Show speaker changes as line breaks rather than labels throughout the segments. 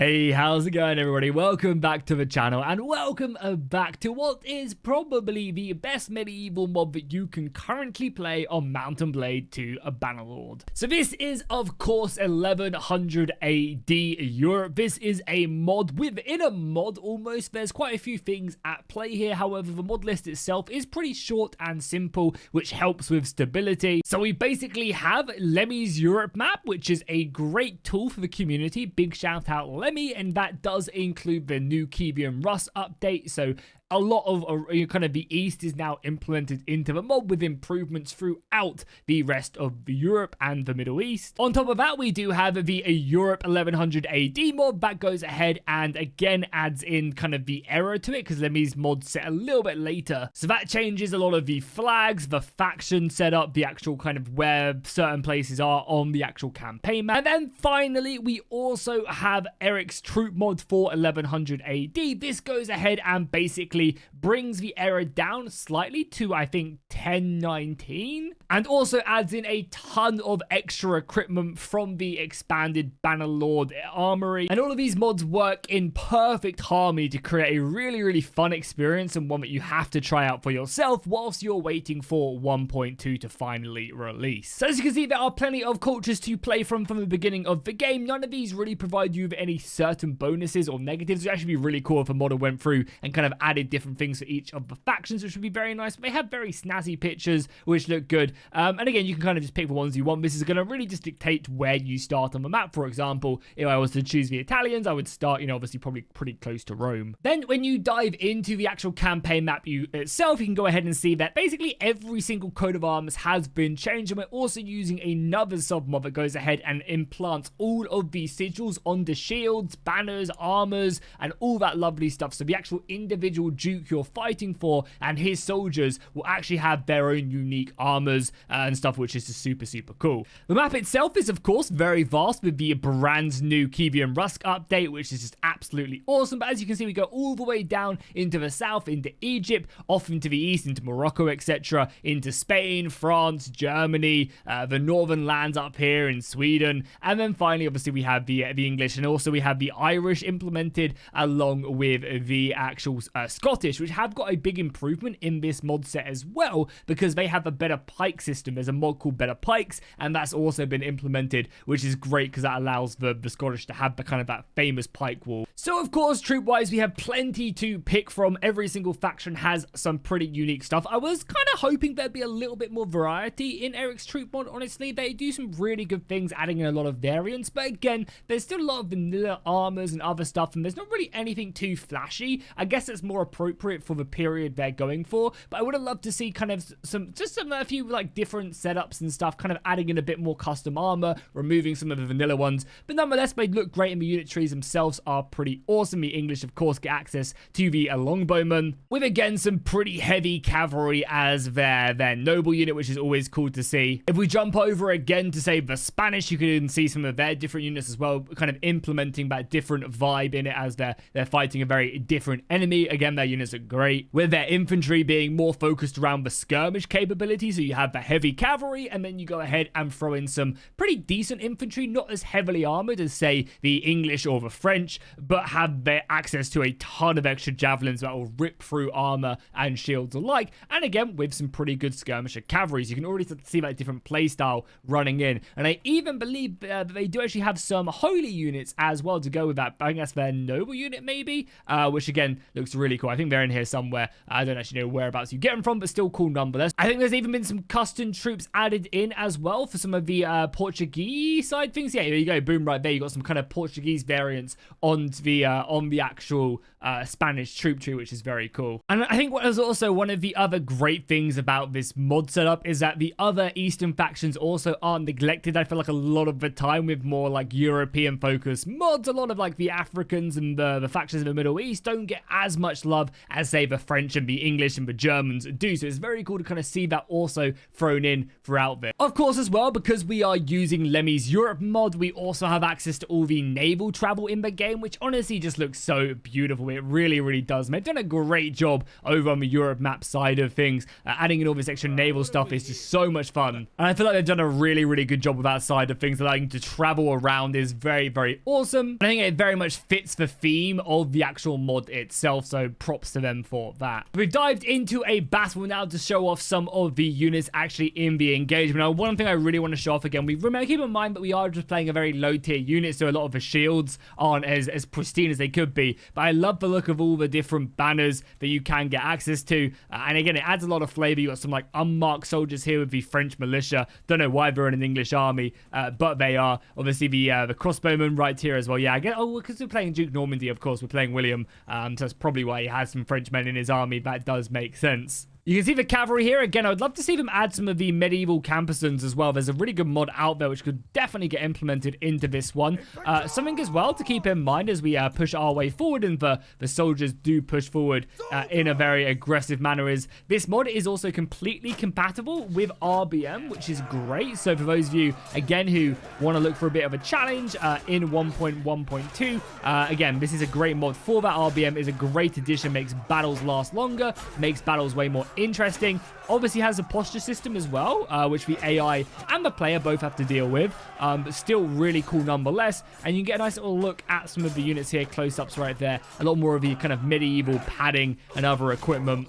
Hey, how's it going, everybody? Welcome back to the channel, and welcome back to what is probably the best medieval mod that you can currently play on Mount & Blade 2 Bannerlord. So this is, of course, 1100 AD Europe. This is a mod within a mod almost. There's quite a few things at play here. However, the mod list itself is pretty short and simple, which helps with stability. So we basically have Lemmy's Europe map, which is a great tool for the community. Big shout out Lemmy, and that does include the new Kievan Rus update. So a lot of kind of the East is now implemented into the mod with improvements throughout the rest of Europe and the Middle East. On top of that, we do have the Europe 1100 AD mod that goes ahead and again adds in kind of the era to it, because Lemmy's mod set a little bit later. So that changes a lot of the flags, the faction setup, the actual kind of where certain places are on the actual campaign map. And then finally, we also have Eric's troop mod for 1100 AD. This goes ahead and basically brings the era down slightly to, I think, 1019, and also adds in a ton of extra equipment from the expanded Bannerlord armory. And all of these mods work in perfect harmony to create a really fun experience, and one that you have to try out for yourself whilst you're waiting for 1.2 to finally release. So as you can see, there are plenty of cultures to play from the beginning of the game. None of these really provide you with any certain bonuses or negatives. It would actually be really cool if a modder went through and kind of added different things for each of the factions, which would be very nice. But they have very snazzy pictures which look good, and again, you can kind of just pick the ones you want. This is going to really just dictate where you start on the map. For example, if I was to choose the Italians, I would start, obviously probably pretty close to Rome. Then when you dive into the actual campaign map itself, you can go ahead and see that basically every single coat of arms has been changed, and we're also using another submod that goes ahead and implants all of these sigils onto shields, banners, armors, and all that lovely stuff. So the actual individual duke you're fighting for and his soldiers will actually have their own unique armors and stuff, which is just super cool. The map itself is, of course, very vast with the brand new Kievan Rus update, which is just absolutely awesome. But as you can see, we go all the way down into the south, into Egypt, off into the east, into Morocco, etc., into Spain, France, Germany, the northern lands up here in Sweden, and then finally, obviously, we have the English, and also we have the Irish implemented along with the actual Scottish, which have got a big improvement in this mod set as well, because they have a better pike system. There's a mod called Better Pikes, and that's also been implemented, which is great because that allows the Scottish to have the kind of that famous pike wall. So of course, troop wise, we have plenty to pick from. Every single faction has some pretty unique stuff. I was kind of hoping there'd be a little bit more variety in Eric's troop mod. Honestly, they do some really good things, adding in a lot of variance, but again, there's still a lot of vanilla armors and other stuff, and there's not really anything too flashy. I guess it's more appropriate for the period they're going for, but I would have loved to see kind of a few like different setups and stuff, kind of adding in a bit more custom armor, removing some of the vanilla ones. But nonetheless, they look great, and the unit trees themselves are pretty awesome. The English, of course, get access to the longbowmen, with again some pretty heavy cavalry as their noble unit, which is always cool to see. If we jump over again to say the Spanish, you can see some of their different units as well, kind of implementing that different vibe in it as they're fighting a very different enemy. Again, their units are great, with their infantry being more focused around the skirmish capability. So you have the heavy cavalry, and then you go ahead and throw in some pretty decent infantry, not as heavily armored as, say, the English or the French, but have their access to a ton of extra javelins that will rip through armor and shields alike. And again, with some pretty good skirmisher cavalries, you can already see that different playstyle running in. And I even believe that they do actually have some holy units as well to go with that. I guess their noble unit maybe, which again looks really cool. I think they're in here somewhere. I don't actually know whereabouts you get them from, but still cool nonetheless. I think there's even been some custom troops added in as well for some of the Portuguese side things. Yeah, there you go, boom, right there. You got some kind of Portuguese variants on the actual Spanish troop tree, which is very cool. And I think what is also one of the other great things about this mod setup is that the other Eastern factions also aren't neglected. I feel like a lot of the time with more like European focused mods, a lot of like the Africans and the factions in the Middle East don't get as much love above as, say, the French and the English and the Germans do. So it's very cool to kind of see that also thrown in throughout this. Of course, as well, because we are using Lemmy's Europe mod, we also have access to all the naval travel in the game, which honestly just looks so beautiful. It really, really does. They've done a great job over on the Europe map side of things. Adding in all this extra naval stuff is just so much fun. And I feel like they've done a really, really good job with that side of things. Allowing you to travel around is very, very awesome. I think it very much fits the theme of the actual mod itself, so props to them for that. We've dived into a battle now to show off some of the units actually in the engagement. Now, one thing I really want to show off again, we remember, keep in mind that we are just playing a very low tier unit, so a lot of the shields aren't as pristine as they could be, but I love the look of all the different banners that you can get access to, and again, it adds a lot of flavor. You got some like unmarked soldiers here with the French militia. Don't know why they're in an English army, but they are. Obviously the crossbowmen right here as well. Yeah, again, because we're playing Duke Normandy, of course, we're playing William, so that's probably why he has some French men in his army. That does make sense. You can see the cavalry here. Again, I would love to see them add some of the medieval campesins as well. There's a really good mod out there which could definitely get implemented into this one. Something as well to keep in mind as we push our way forward and the soldiers do push forward in a very aggressive manner is this mod is also completely compatible with RBM, which is great. So for those of you, again, who want to look for a bit of a challenge in 1.1.2, again, this is a great mod for that. RBM is a great addition, makes battles last longer, makes battles way more interesting. Obviously has a posture system as well, which the AI and the player both have to deal with, but still really cool nonetheless. And you can get a nice little look at some of the units here, close-ups right there, a lot more of the kind of medieval padding and other equipment,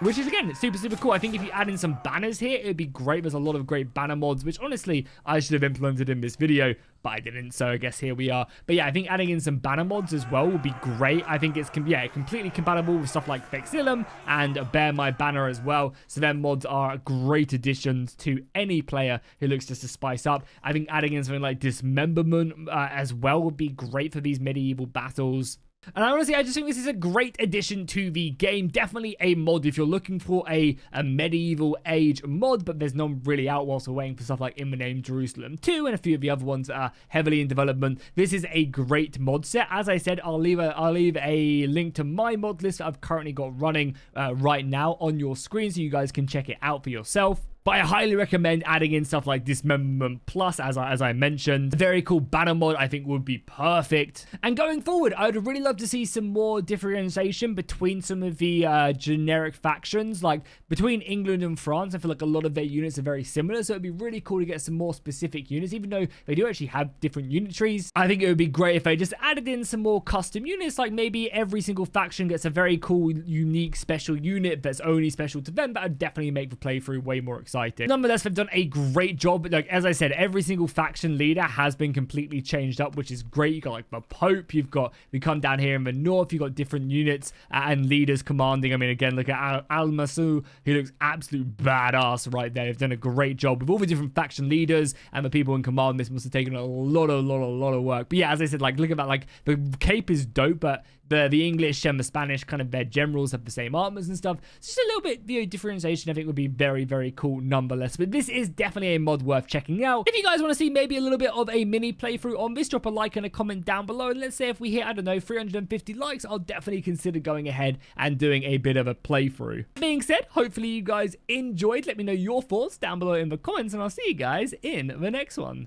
which is, again, super, super cool. I think if you add in some banners here, it would be great. There's a lot of great banner mods, which honestly, I should have implemented in this video, but I didn't, so I guess here we are. But yeah, I think adding in some banner mods as well would be great. I think it's completely compatible with stuff like Vexillum and Bear My Banner as well. So their mods are great additions to any player who looks just to spice up. I think adding in something like Dismemberment as well would be great for these medieval battles. And honestly, I just think this is a great addition to the game. Definitely a mod if you're looking for a medieval age mod, but there's none really out whilst we're waiting for stuff like In the Name Jerusalem 2 and a few of the other ones that are heavily in development. This is a great mod set. As I said, I'll leave a link to my mod list that I've currently got running right now on your screen so you guys can check it out for yourself. But I highly recommend adding in stuff like Dismemberment Plus, as I mentioned. Very cool banner mod, I think, would be perfect. And going forward, I would really love to see some more differentiation between some of the generic factions. Like, between England and France, I feel like a lot of their units are very similar. So it would be really cool to get some more specific units, even though they do actually have different unitaries. I think it would be great if they just added in some more custom units. Like, maybe every single faction gets a very cool, unique, special unit that's only special to them. That would definitely make the playthrough way more exciting. Nonetheless, they've done a great job. Like, as I said, every single faction leader has been completely changed up, which is great. You got like the Pope, we come down here in the north, you've got different units and leaders commanding. I mean, again, look at Al-Masu, who looks absolute badass right there. They've done a great job with all the different faction leaders and the people in command. This must have taken a lot of work. But yeah, as I said, like, look at that. Like, the cape is dope, but the English and the Spanish, kind of their generals have the same armors and stuff. It's just a little bit, differentiation I think would be very, very cool nonetheless. But this is definitely a mod worth checking out. If you guys want to see maybe a little bit of a mini playthrough on this, drop a like and a comment down below. And let's say if we hit, I don't know, 350 likes, I'll definitely consider going ahead and doing a bit of a playthrough. That being said, hopefully you guys enjoyed. Let me know your thoughts down below in the comments, and I'll see you guys in the next one.